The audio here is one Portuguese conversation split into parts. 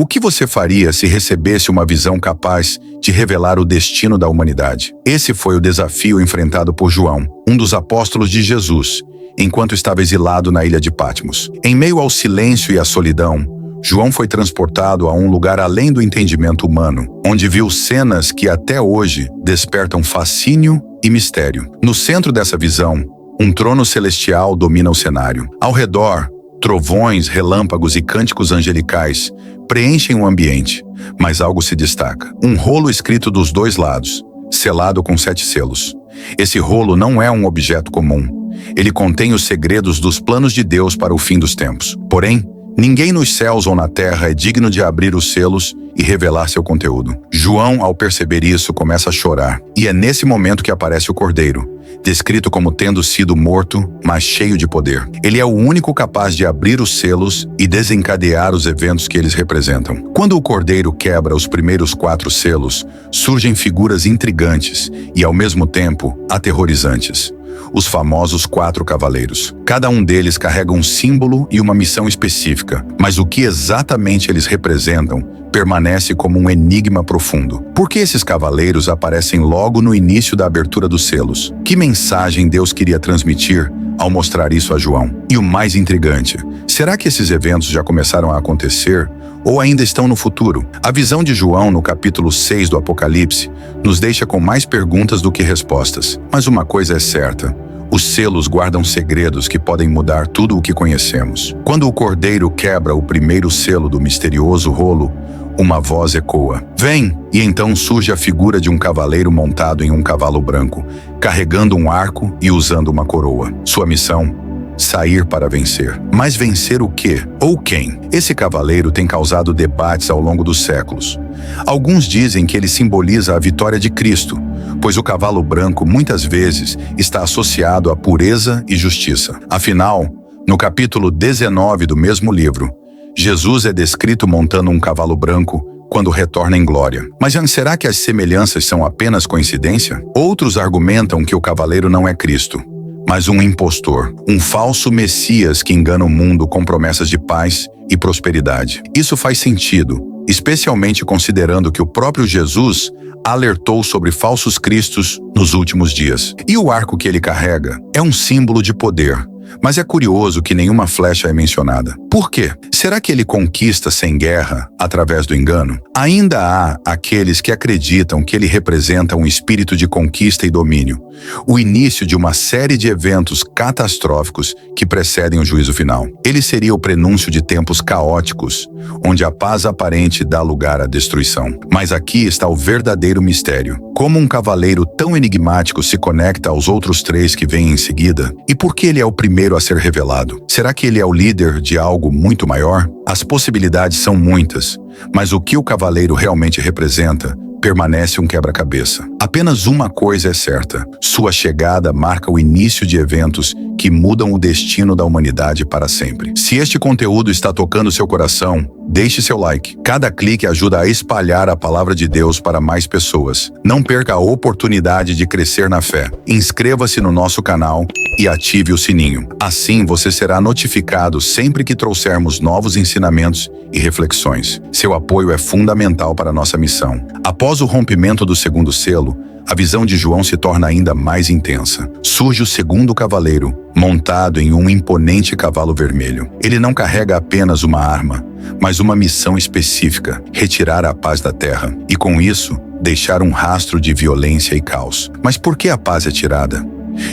O que você faria se recebesse uma visão capaz de revelar o destino da humanidade? Esse foi o desafio enfrentado por João, um dos apóstolos de Jesus, enquanto estava exilado na ilha de Patmos. Em meio ao silêncio e à solidão, João foi transportado a um lugar além do entendimento humano, onde viu cenas que até hoje despertam fascínio e mistério. No centro dessa visão, um trono celestial domina o cenário. Ao redor, trovões, relâmpagos e cânticos angelicais preenchem o ambiente, mas algo se destaca. Um rolo escrito dos dois lados, selado com 7 selos. Esse rolo não é um objeto comum. Ele contém os segredos dos planos de Deus para o fim dos tempos. Porém, ninguém nos céus ou na terra é digno de abrir os selos e revelar seu conteúdo. João, ao perceber isso, começa a chorar. E é nesse momento que aparece o Cordeiro, descrito como tendo sido morto, mas cheio de poder. Ele é o único capaz de abrir os selos e desencadear os eventos que eles representam. Quando o Cordeiro quebra os primeiros 4 selos, surgem figuras intrigantes e, ao mesmo tempo, aterrorizantes. Os famosos 4 cavaleiros. Cada um deles carrega um símbolo e uma missão específica, mas o que exatamente eles representam permanece como um enigma profundo. Por que esses cavaleiros aparecem logo no início da abertura dos selos? Que mensagem Deus queria transmitir ao mostrar isso a João? E o mais intrigante, será que esses eventos já começaram a acontecer ou ainda estão no futuro? A visão de João no capítulo 6 do Apocalipse nos deixa com mais perguntas do que respostas. Mas uma coisa é certa: os selos guardam segredos que podem mudar tudo o que conhecemos. Quando o Cordeiro quebra o primeiro selo do misterioso rolo, uma voz ecoa: "Vem!" E então surge a figura de um cavaleiro montado em um cavalo branco, carregando um arco e usando uma coroa. Sua missão: sair para vencer. Mas vencer o quê? Ou quem? Esse cavaleiro tem causado debates ao longo dos séculos. Alguns dizem que ele simboliza a vitória de Cristo, pois o cavalo branco muitas vezes está associado à pureza e justiça. Afinal, no capítulo 19 do mesmo livro, Jesus é descrito montando um cavalo branco quando retorna em glória. Mas será que as semelhanças são apenas coincidência? Outros argumentam que o cavaleiro não é Cristo, mas um impostor, um falso Messias que engana o mundo com promessas de paz e prosperidade. Isso faz sentido, especialmente considerando que o próprio Jesus alertou sobre falsos cristos nos últimos dias. E o arco que ele carrega é um símbolo de poder, mas é curioso que nenhuma flecha é mencionada. Por quê? Será que ele conquista sem guerra através do engano? Ainda há aqueles que acreditam que ele representa um espírito de conquista e domínio, o início de uma série de eventos catastróficos que precedem o juízo final. Ele seria o prenúncio de tempos caóticos, onde a paz aparente dá lugar à destruição. Mas aqui está o verdadeiro mistério. Como um cavaleiro tão enigmático se conecta aos outros 3 que vêm em seguida? E por que ele é o primeiro a ser revelado? Será que ele é o líder de algo muito maior? As possibilidades são muitas, mas o que o cavaleiro realmente representa permanece um quebra-cabeça. Apenas uma coisa é certa: sua chegada marca o início de eventos que mudam o destino da humanidade para sempre. Se este conteúdo está tocando seu coração, deixe seu like. Cada clique ajuda a espalhar a palavra de Deus para mais pessoas. Não perca a oportunidade de crescer na fé. Inscreva-se no nosso canal e ative o sininho. Assim você será notificado sempre que trouxermos novos ensinamentos e reflexões. Seu apoio é fundamental para a nossa missão. Após o rompimento do segundo selo, a visão de João se torna ainda mais intensa. Surge o segundo cavaleiro, montado em um imponente cavalo vermelho. Ele não carrega apenas uma arma, mas uma missão específica: retirar a paz da terra. E com isso, deixar um rastro de violência e caos. Mas por que a paz é tirada?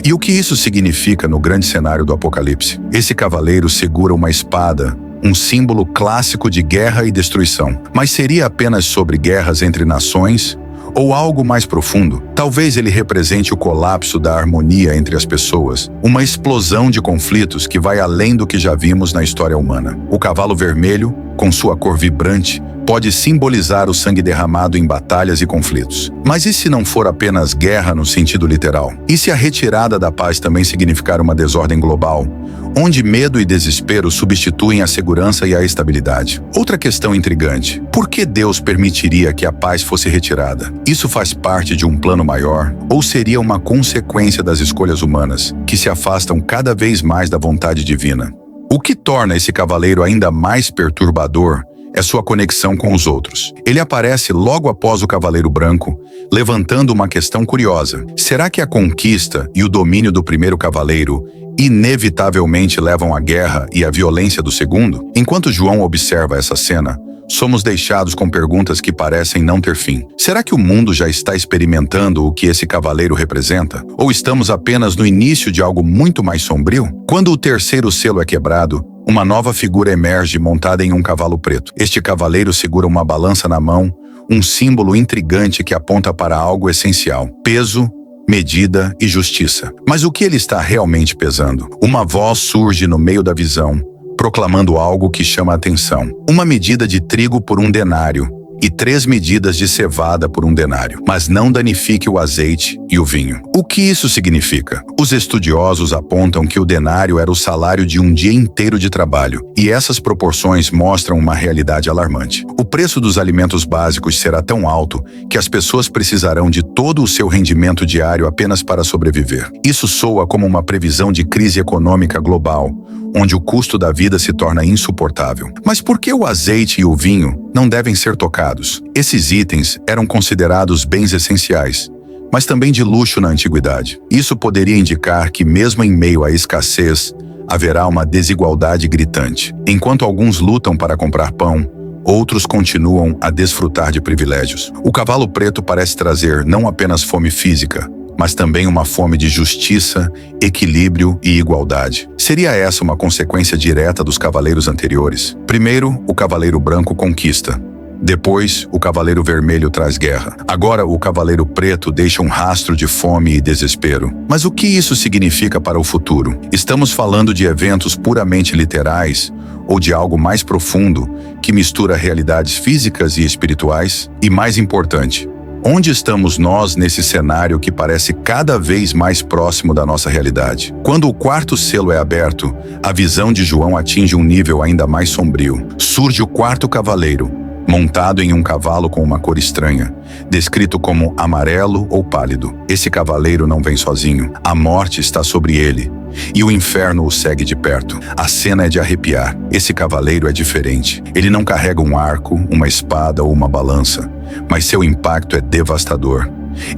E o que isso significa no grande cenário do Apocalipse? Esse cavaleiro segura uma espada, um símbolo clássico de guerra e destruição. Mas seria apenas sobre guerras entre nações? Ou algo mais profundo? Talvez ele represente o colapso da harmonia entre as pessoas, uma explosão de conflitos que vai além do que já vimos na história humana. O cavalo vermelho, com sua cor vibrante, pode simbolizar o sangue derramado em batalhas e conflitos. Mas e se não for apenas guerra no sentido literal? E se a retirada da paz também significar uma desordem global, onde medo e desespero substituem a segurança e a estabilidade? Outra questão intrigante: por que Deus permitiria que a paz fosse retirada? Isso faz parte de um plano maior? Ou seria uma consequência das escolhas humanas, que se afastam cada vez mais da vontade divina? O que torna esse cavaleiro ainda mais perturbador é sua conexão com os outros. Ele aparece logo após o Cavaleiro Branco, levantando uma questão curiosa. Será que a conquista e o domínio do primeiro cavaleiro inevitavelmente levam à guerra e à violência do segundo? Enquanto João observa essa cena, somos deixados com perguntas que parecem não ter fim. Será que o mundo já está experimentando o que esse cavaleiro representa? Ou estamos apenas no início de algo muito mais sombrio? Quando o terceiro selo é quebrado, uma nova figura emerge montada em um cavalo preto. Este cavaleiro segura uma balança na mão, um símbolo intrigante que aponta para algo essencial: peso, medida e justiça. Mas o que ele está realmente pesando? Uma voz surge no meio da visão, proclamando algo que chama a atenção. Uma medida de trigo por 1 denário e 3 medidas de cevada por 1 denário. Mas não danifique o azeite e o vinho. O que isso significa? Os estudiosos apontam que o denário era o salário de um dia inteiro de trabalho, e essas proporções mostram uma realidade alarmante. O preço dos alimentos básicos será tão alto que as pessoas precisarão de todo o seu rendimento diário apenas para sobreviver. Isso soa como uma previsão de crise econômica global, onde o custo da vida se torna insuportável. Mas por que o azeite e o vinho não devem ser tocados? Esses itens eram considerados bens essenciais, mas também de luxo na antiguidade. Isso poderia indicar que, mesmo em meio à escassez, haverá uma desigualdade gritante. Enquanto alguns lutam para comprar pão, outros continuam a desfrutar de privilégios. O cavalo preto parece trazer não apenas fome física, mas também uma fome de justiça, equilíbrio e igualdade. Seria essa uma consequência direta dos cavaleiros anteriores? Primeiro, o Cavaleiro Branco conquista. Depois, o Cavaleiro Vermelho traz guerra. Agora, o Cavaleiro Preto deixa um rastro de fome e desespero. Mas o que isso significa para o futuro? Estamos falando de eventos puramente literais ou de algo mais profundo que mistura realidades físicas e espirituais? E mais importante, onde estamos nós nesse cenário que parece cada vez mais próximo da nossa realidade? Quando o quarto selo é aberto, a visão de João atinge um nível ainda mais sombrio. Surge o quarto cavaleiro, montado em um cavalo com uma cor estranha, descrito como amarelo ou pálido. Esse cavaleiro não vem sozinho. A morte está sobre ele, e o inferno o segue de perto. A cena é de arrepiar. Esse cavaleiro é diferente. Ele não carrega um arco, uma espada ou uma balança, mas seu impacto é devastador.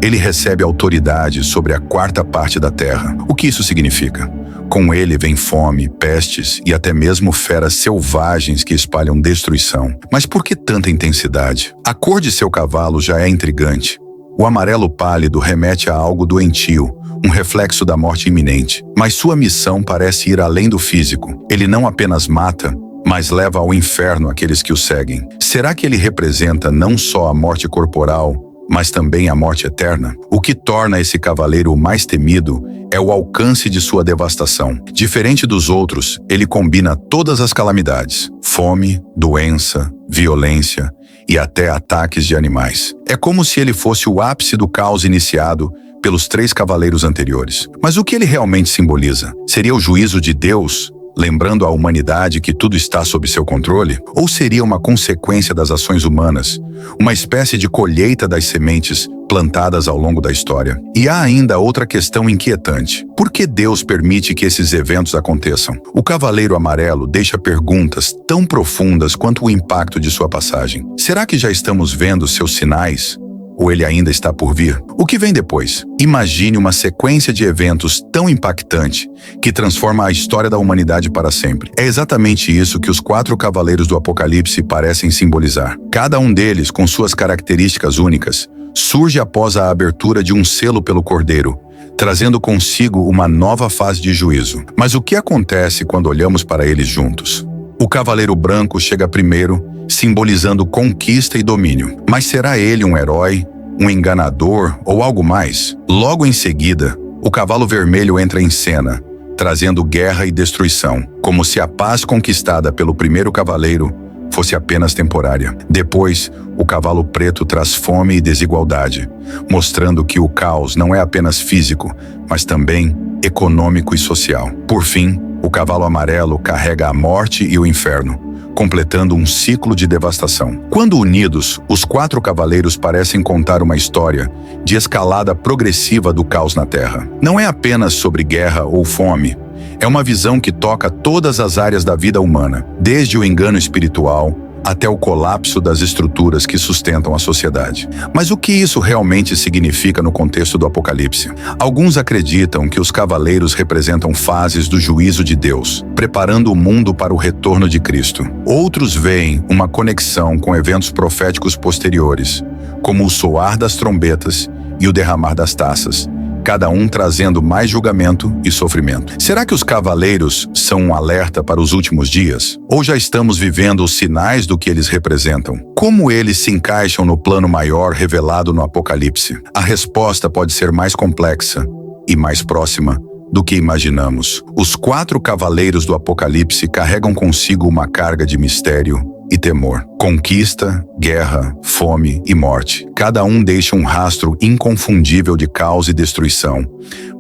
Ele recebe autoridade sobre a 4ª parte da terra. O que isso significa? Com ele vem fome, pestes e até mesmo feras selvagens que espalham destruição. Mas por que tanta intensidade? A cor de seu cavalo já é intrigante. O amarelo pálido remete a algo doentio, um reflexo da morte iminente. Mas sua missão parece ir além do físico. Ele não apenas mata, mas leva ao inferno aqueles que o seguem. Será que ele representa não só a morte corporal, mas também a morte eterna? O que torna esse cavaleiro o mais temido é o alcance de sua devastação. Diferente dos outros, ele combina todas as calamidades: fome, doença, violência e até ataques de animais. É como se ele fosse o ápice do caos iniciado pelos 3 cavaleiros anteriores. Mas o que ele realmente simboliza? Seria o juízo de Deus, lembrando à humanidade que tudo está sob seu controle? Ou seria uma consequência das ações humanas, uma espécie de colheita das sementes plantadas ao longo da história? E há ainda outra questão inquietante. Por que Deus permite que esses eventos aconteçam? O Cavaleiro Amarelo deixa perguntas tão profundas quanto o impacto de sua passagem. Será que já estamos vendo seus sinais? Ou ele ainda está por vir? O que vem depois? Imagine uma sequência de eventos tão impactante que transforma a história da humanidade para sempre. É exatamente isso que os 4 cavaleiros do Apocalipse parecem simbolizar. Cada um deles, com suas características únicas, surge após a abertura de um selo pelo Cordeiro, trazendo consigo uma nova fase de juízo. Mas o que acontece quando olhamos para eles juntos? O Cavaleiro Branco chega primeiro, simbolizando conquista e domínio. Mas será ele um herói, um enganador ou algo mais? Logo em seguida, o Cavalo Vermelho entra em cena, trazendo guerra e destruição, como se a paz conquistada pelo primeiro cavaleiro fosse apenas temporária. Depois, o Cavalo Preto traz fome e desigualdade, mostrando que o caos não é apenas físico, mas também econômico e social. Por fim, o Cavalo Amarelo carrega a morte e o inferno, completando um ciclo de devastação. Quando unidos, os 4 cavaleiros parecem contar uma história de escalada progressiva do caos na Terra. Não é apenas sobre guerra ou fome. É uma visão que toca todas as áreas da vida humana, desde o engano espiritual até o colapso das estruturas que sustentam a sociedade. Mas o que isso realmente significa no contexto do Apocalipse? Alguns acreditam que os cavaleiros representam fases do juízo de Deus, preparando o mundo para o retorno de Cristo. Outros veem uma conexão com eventos proféticos posteriores, como o soar das trombetas e o derramar das taças, cada um trazendo mais julgamento e sofrimento. Será que os cavaleiros são um alerta para os últimos dias? Ou já estamos vivendo os sinais do que eles representam? Como eles se encaixam no plano maior revelado no Apocalipse? A resposta pode ser mais complexa e mais próxima do que imaginamos. Os 4 cavaleiros do Apocalipse carregam consigo uma carga de mistério e temor. Conquista, guerra, fome e morte. Cada um deixa um rastro inconfundível de caos e destruição,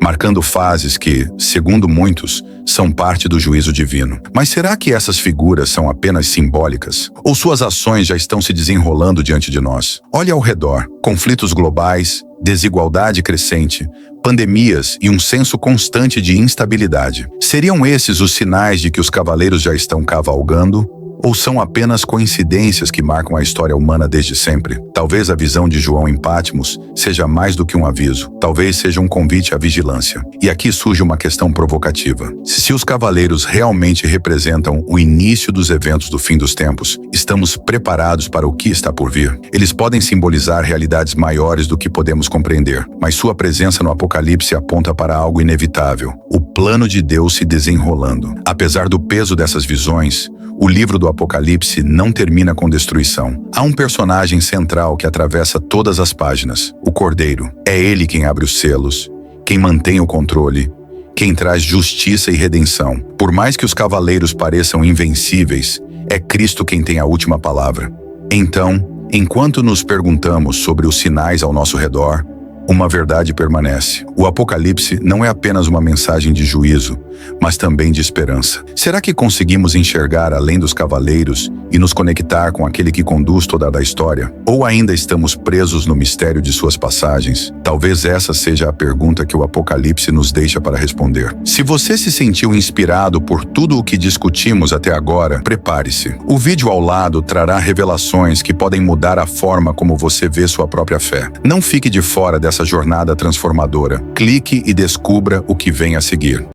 marcando fases que, segundo muitos, são parte do juízo divino. Mas será que essas figuras são apenas simbólicas? Ou suas ações já estão se desenrolando diante de nós? Olhe ao redor. Conflitos globais, desigualdade crescente, pandemias e um senso constante de instabilidade. Seriam esses os sinais de que os cavaleiros já estão cavalgando? Ou são apenas coincidências que marcam a história humana desde sempre? Talvez a visão de João em Patmos seja mais do que um aviso. Talvez seja um convite à vigilância. E aqui surge uma questão provocativa. Se os cavaleiros realmente representam o início dos eventos do fim dos tempos, estamos preparados para o que está por vir? Eles podem simbolizar realidades maiores do que podemos compreender, mas sua presença no Apocalipse aponta para algo inevitável: o plano de Deus se desenrolando. Apesar do peso dessas visões, o livro do Apocalipse não termina com destruição. Há um personagem central que atravessa todas as páginas: o Cordeiro. É ele quem abre os selos, quem mantém o controle, quem traz justiça e redenção. Por mais que os cavaleiros pareçam invencíveis, é Cristo quem tem a última palavra. Então, enquanto nos perguntamos sobre os sinais ao nosso redor, uma verdade permanece. O Apocalipse não é apenas uma mensagem de juízo, mas também de esperança. Será que conseguimos enxergar além dos cavaleiros e nos conectar com aquele que conduz toda a história? Ou ainda estamos presos no mistério de suas passagens? Talvez essa seja a pergunta que o Apocalipse nos deixa para responder. Se você se sentiu inspirado por tudo o que discutimos até agora, prepare-se. O vídeo ao lado trará revelações que podem mudar a forma como você vê sua própria fé. Não fique de fora dessa jornada transformadora. Clique e descubra o que vem a seguir.